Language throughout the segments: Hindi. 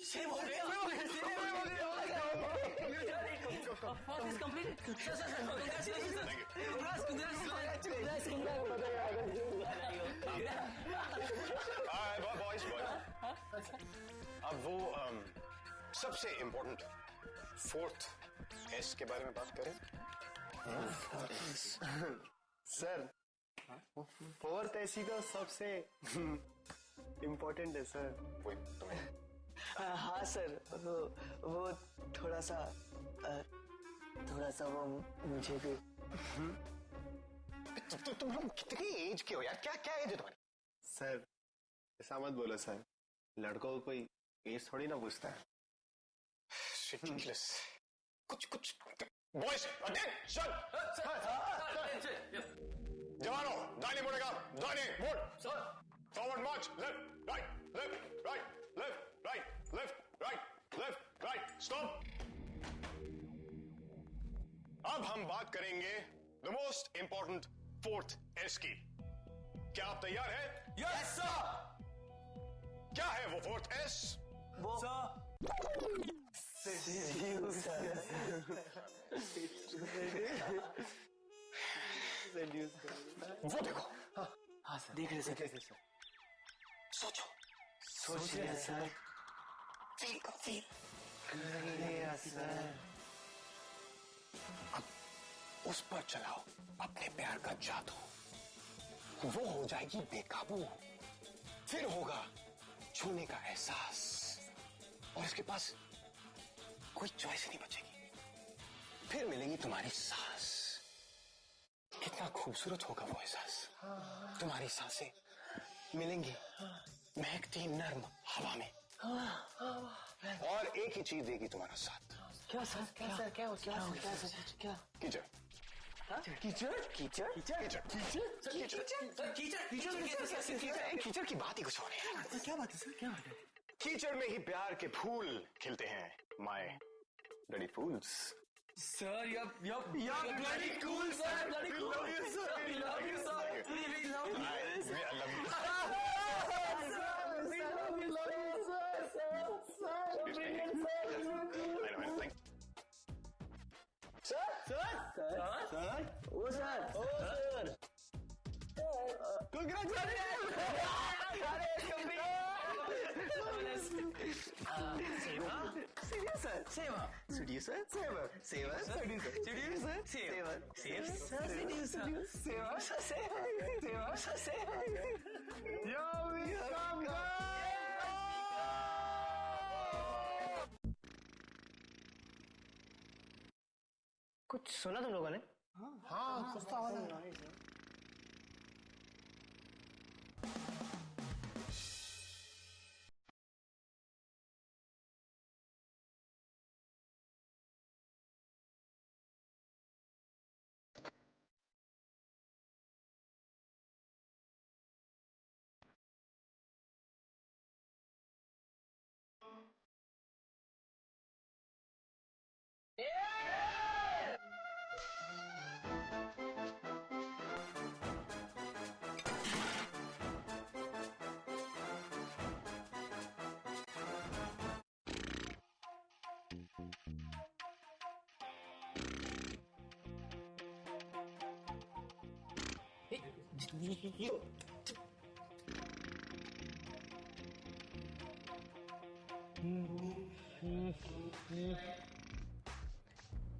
सेव हो गया। Fourth is completed. Sir, boys अब वो सबसे इम्पोर्टेंट फोर्थ एस के बारे में बात करें। सर फोर्थ एस ही तो सबसे इम्पोर्टेंट है सर। वही तुम्हें। हाँ सर, वो थोड़ा सा वो मुझे भी। तुम लोग कितनी एज के हो यार? क्या क्या एज है तुम्हारी? सर ऐसा मत बोलो सर, लड़कों को कोई एज थोड़ी ना पूछता है। Ridiculous. कुछ बॉयज अटेंशन। जवानों दाहिने मुड़ेगा, दाहिने मुड़। फॉरवर्ड मार्च, left right left right left right left right left right stop. अब हम बात करेंगे the most important fourth S की। क्या आप तैयार हैं? Yes sir. क्या है वो फोर्थ एस? वो वो देखो। हाँ सर, देख रहे सर। सोचो सोच रहे सर। Feel sir. अब उस पर चलाओ अपने प्यार का जादू, वो हो जाएगी बेकाबू। फिर होगा छूने का एहसास और उसके पास कोई चॉइस नहीं बचेगी। फिर मिलेगी तुम्हारी सांस। कितना खूबसूरत होगा वो एहसास। तुम्हारी सांसें मिलेंगी महकती नर्म हवा में, और एक ही चीज देगी तुम्हारा साथ। क्या सर? क्या? कीचड़। कीचड़ की बात ही कुछ और है। क्या बात है सर? क्या बात है? कीचड़ में ही प्यार के फूल खिलते हैं, my bloody fools. Sir, you're bloody cool, sir. Bloody cool. Love you, sir. We love you, sir. We love you. I love you. We love you, sir. Sir. कुछ सुना तुम लोगों ने? हाँ, कुछ तो आवाज आ रही है।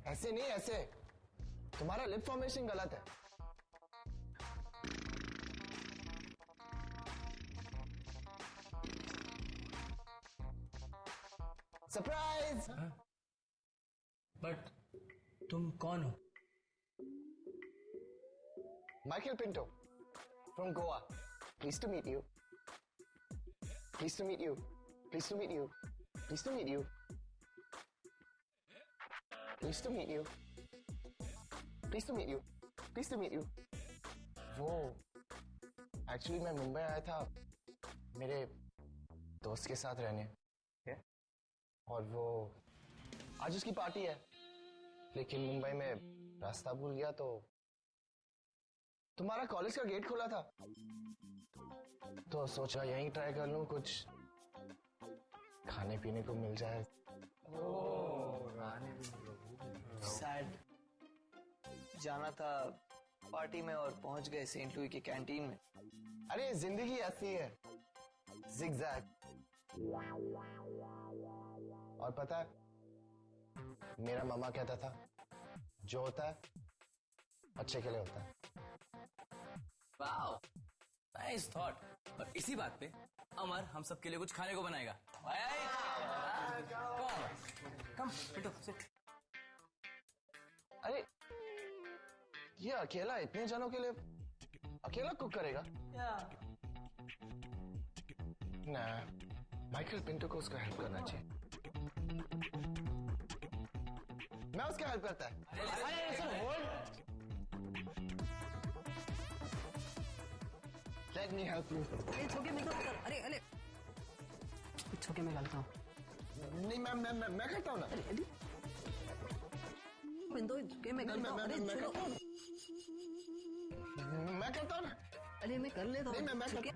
ऐसे नहीं, ऐसे। तुम्हारा लिप फॉर्मेशन गलत है। सरप्राइज। बट तुम कौन हो? Michael Pinto from Goa. Please to meet you. Please to meet you. Please to meet you. Please to meet you. Pleased to meet you. Pleased to meet you. Pleased to meet you. वो एक्चुअली मैं मुंबई आया था मेरे दोस्त के साथ रहने। और वो आज उसकी पार्टी है, लेकिन मुंबई में रास्ता भूल गया तो तुम्हारा कॉलेज का गेट खुला था तो सोचा यहीं ट्राई कर लूं कुछ खाने पीने को मिल जाए। सैड। जाना था पार्टी में और पहुंच गए सेंट लुई की कैंटीन में। अरे जिंदगी ऐसी है, जिगजैग। और पता है, मेरा मामा कहता था जो होता है अच्छे के लिए होता है। Wow, nice thought. और इसी बात पे अमर हम सब के लिए कुछ खाने को बनाएगा। कम पिंटू सिट। अरे ये अकेला इतने जनों के लिए अकेला कुक करेगा? ना, माइकल पिंटू को उसका हेल्प करना चाहिए। मैं उसका हेल्प करता है। अरे sir hold. Let me help you. छोके मैं तो अरे अरे छोके मैं डालता हूँ। नहीं मैं करता हूँ ना। बिंदु छोके मैं डालता हूँ। अरे छोड़ो। मैं करता हूँ ना। अरे मैं कर लेता हूँ। नहीं मैं छोके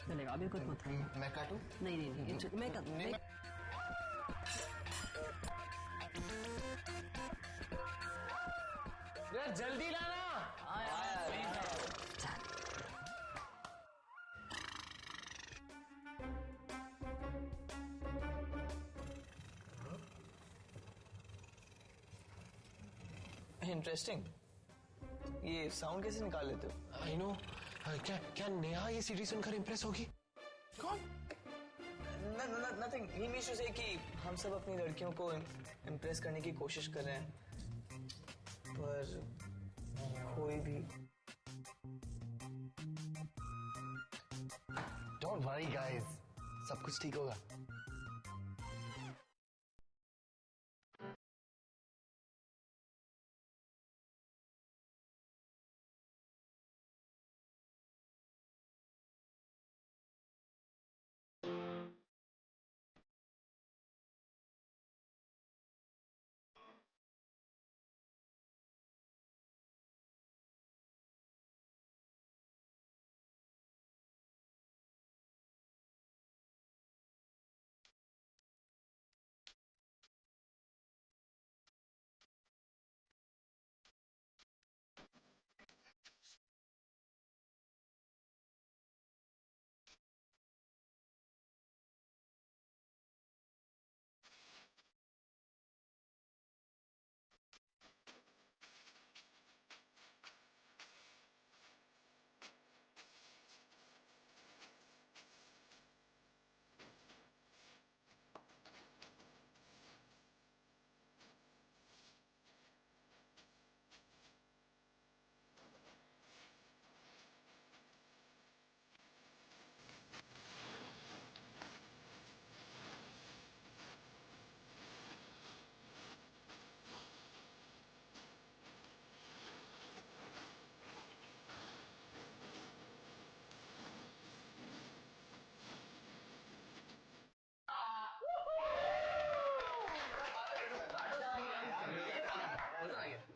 चलेगा अभी कुछ मत। मैं काटूं? नहीं मैं कर नहीं यार जल्दी लाना। इंटरेस्टिंग। ये साउंड कैसे निकाल लेते हो? I know. क्या नेहा ये सीडी सुनकर इम्प्रेस होगी? कौन? नथिंग। ही मीन्स टू से कि हम सब अपनी लड़कियों को इम्प्रेस करने की कोशिश कर रहे हैं, पर कोई भी। डोंट वरी गाइस, सब कुछ ठीक होगा।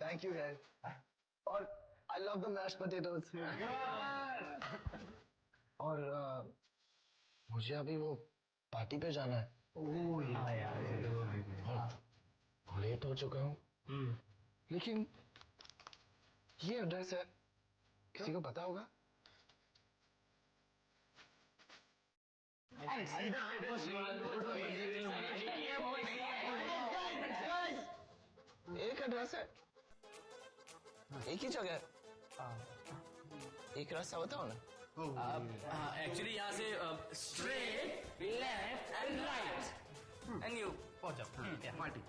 Thank you guys. और I love the mashed potatoes. और मुझे अभी वो पार्टी पे जाना है। और लेट हो चुका हूँ। लेकिन ये एड्रेस है, किसी को पता होगा? एक एड्रेस है, एक ही जगह है। एक रास्ता बताओ ना। एक्चुअली यहाँ से straight, left and right and you पहुंच जाओ party.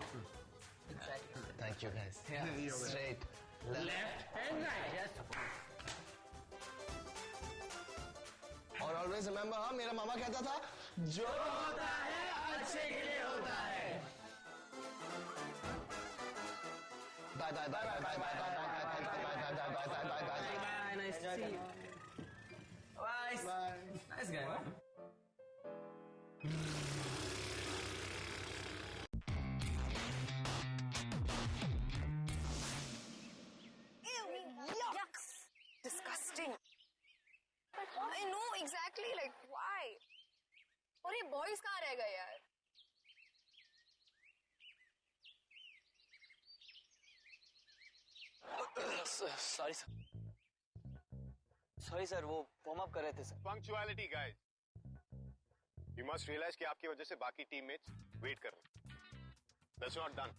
Thank you guys. Straight, left and right. और ऑलवेज रिमेम्बर, हाँ मेरा मामा कहता था जो होता है अच्छे के लिए होता है। Bye bye bye bye bye bye bye bye bye bye bye bye bye bye bye. Nice to see you. Nice guy, huh? Yucks! Disgusting. But I know exactly, like, why? और ये बॉयज कहाँ रह गए यार? सॉरी सर, सॉरी सर, वो वार्म अप कर रहे थे sir. Punctuality guys, you must realise कि आपकी वजह से बाकी टीममेट्स वेट कर रहे हैं। That's not done.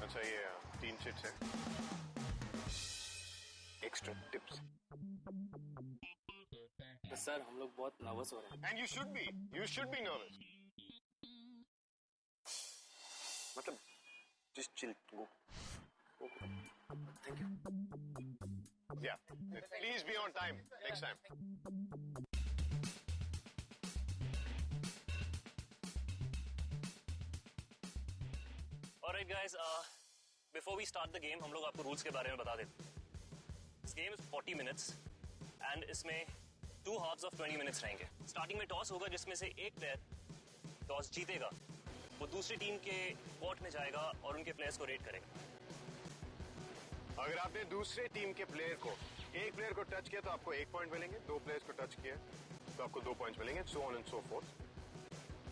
अच्छा, ये 3 चिट्स है, एक्स्ट्रा टिप्स। सर हम लोग बहुत नर्वस हो रहे हैं। And you should be nervous. मतलब just chill, go. Thank you. Yeah, please be on time next time. Alright guys, before we start the game, हम लोग आपको रूल्स के बारे में बता देते हैं। This game is 40 minutes and इसमें 2 halves of 20 minutes रहेंगे। स्टार्टिंग में टॉस होगा जिसमें से एक प्लेयर टॉस जीतेगा, वो दूसरी टीम के कोर्ट में जाएगा और उनके प्लेयर्स को रेट करेगा। अगर आपने दूसरे टीम के प्लेयर को, एक प्लेयर को टच किया तो आपको 1 पॉइंट मिलेंगे, 2 प्लेयर्स को टच किया तो आपको 2 पॉइंट्स मिलेंगे, so on and so forth.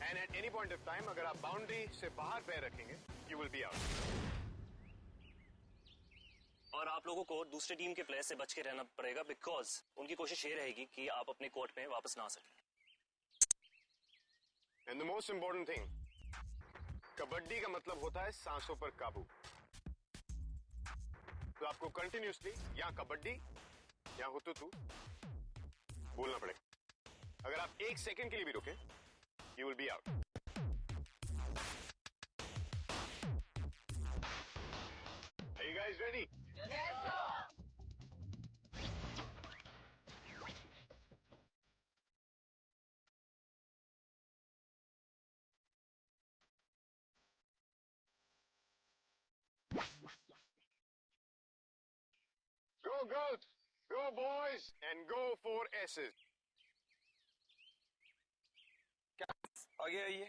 And at any point of time, अगर आप बाउंड्री से बाहर पैर रखेंगे, you will be out. और आप लोगों को दूसरे टीम के प्लेयर से बच के रहना पड़ेगा, बिकॉज उनकी कोशिश ये रहेगी कि आप अपने कोर्ट में वापस ना आ सकें। And the most important thing, kabaddi का मतलब होता है सांसों पर काबू। तो आपको कंटिन्यूसली या कबड्डी या हुतुतु बोलना पड़ेगा। अगर आप 1 सेकंड के लिए भी रुके, you will be out. Are you guys ready? Yes, sir. Go girls, go boys, and go for S's. आगे आइए।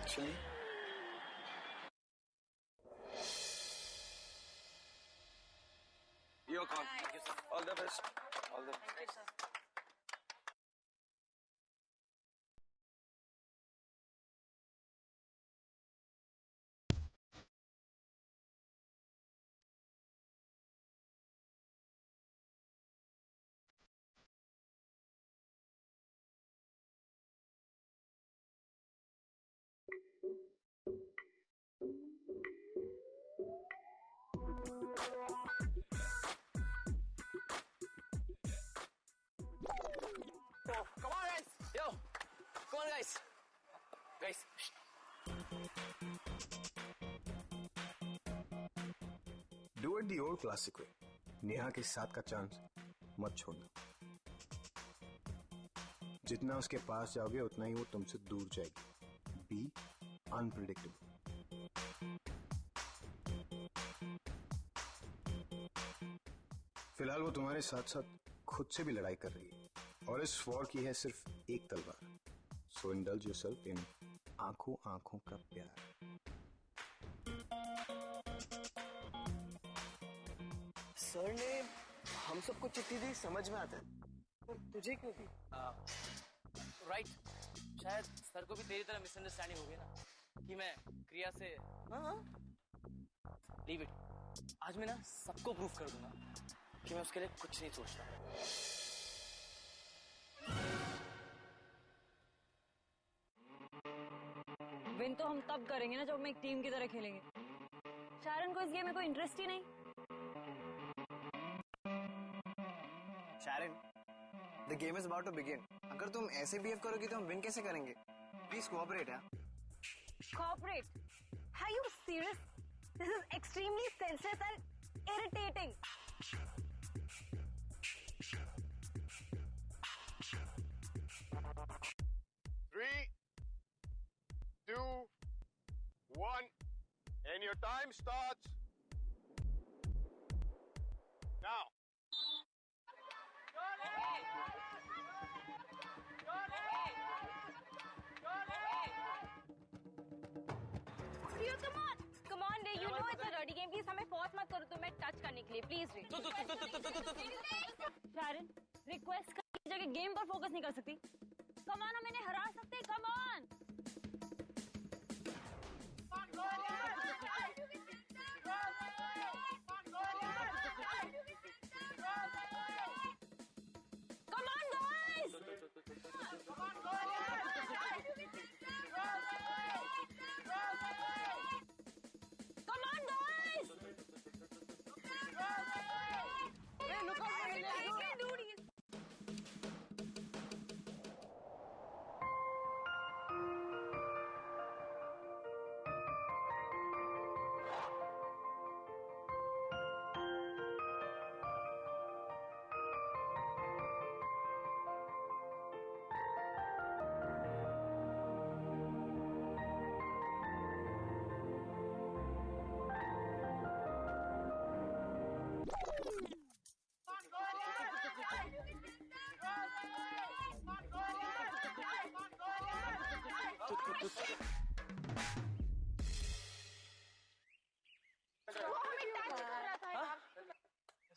चलिए। Your call. All the best. All the best. Come on, guys. Yo, come on, guys. Guys. Do it the old classic way. Neha के साथ का चांस मत छोड़ना। जितना उसके पास जाओगे उतना ही वो तुमसे दूर जाएगी। Be unpredictable. फिलहाल वो तुम्हारे साथ साथ खुद से भी लड़ाई कर रही है और इस वॉर की है सिर्फ एक तलवार। सो इंडल्ज योरसेल्फ इन आंखों आंखों का प्यार। सर ने हम सबको चिट्ठी दी, समझ में आता है, पर तुझे क्यों दी? राइट, शायद सर को भी तेरी तरह मिसअंडरस्टैंडिंग हो गई ना कि मैं क्रिया से। हाँ, लीव इट। आज मैं ना सबको प्रूफ कर दूंगा कि मैं उसके लिए कुछ नहीं सोच रहा। विन तो हम तब करेंगे ना जब हम एक टीम की तरह खेलेंगे। शारन को इस गेम में कोई इंटरेस्ट ही नहीं। शारन, the game is about to begin. अगर तुम ऐसे बिहेव करोगी तो हम विन कैसे करेंगे? Please cooperate, यार। Cooperate? Are you serious? This is extremely senseless and irritating. Three, 2, 1, and your time starts now. Please हमें फोर्स मत करो तुम्हें टच करने के लिए, प्लीज रे। शारन, रिक्वेस्ट करने की जगह गेम पर फोकस नहीं कर सकती? कम ऑन, हम इन्हें हरा सकते हैं, come on. Come on, guys! Come on, guys! Hey, look out! I can do this.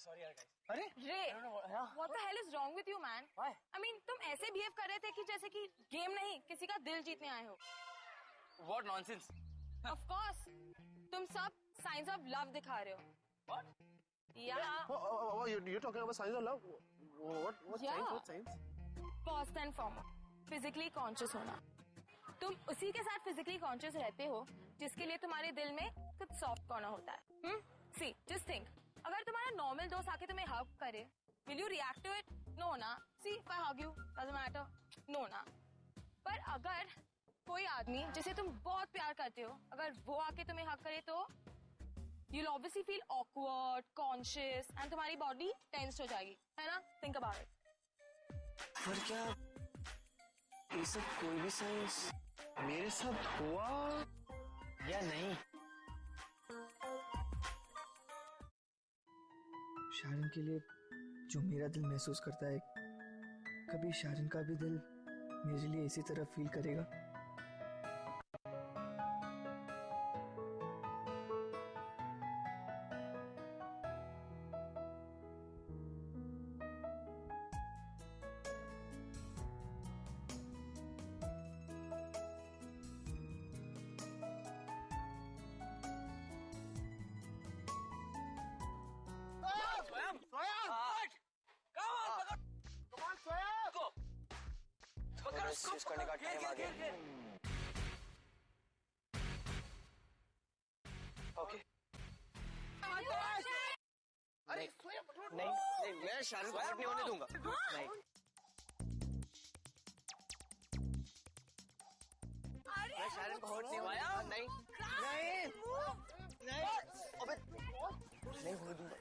Sorry यार गाइस। अरे Ray, what the hell is wrong with you, man? Why? I mean, तुम ऐसे बिहेव कर रहे थे कि जैसे कि गेम नहीं, किसी का दिल जीतने आए हो। What nonsense? Of course, तुम सब signs of love दिखा रहे हो। What? Yeah. You're talking about signs of love? What Yeah. signs? What signs? First and foremost, physically conscious होना। तुम उसी के साथ physically conscious रहते हो जिसके लिए तुम्हारे दिल में कुछ soft corner होता है। See, just think. अगर तुम्हारा normal दोस्त आके तुम्हें hug करे, will you react to it? No ना। See, if I hug you, doesn't matter. No ना। पर अगर कोई आदमी जिसे तुम बहुत प्यार करते हो, अगर वो आके तुम्हें hug करे तो you'll obviously feel awkward, conscious, and तुम्हारी body tensed हो जाएगी, है ना? Think about it. पर क्या ये सब कोई भी साइंस मेरे साथ हुआ या नहीं? शारन के लिए जो मेरा दिल महसूस करता है, कभी शारन का भी दिल मेरे लिए इसी तरह फील करेगा? कोशिश करने का टाइम आ गया। ओके। अरे नहीं, मैं शाहरुख को आउट नहीं होने दूंगा। नहीं। मैं शाहरुख को आउट नहीं होने दूंगा। नहीं। अबे नहीं होने दूंगा।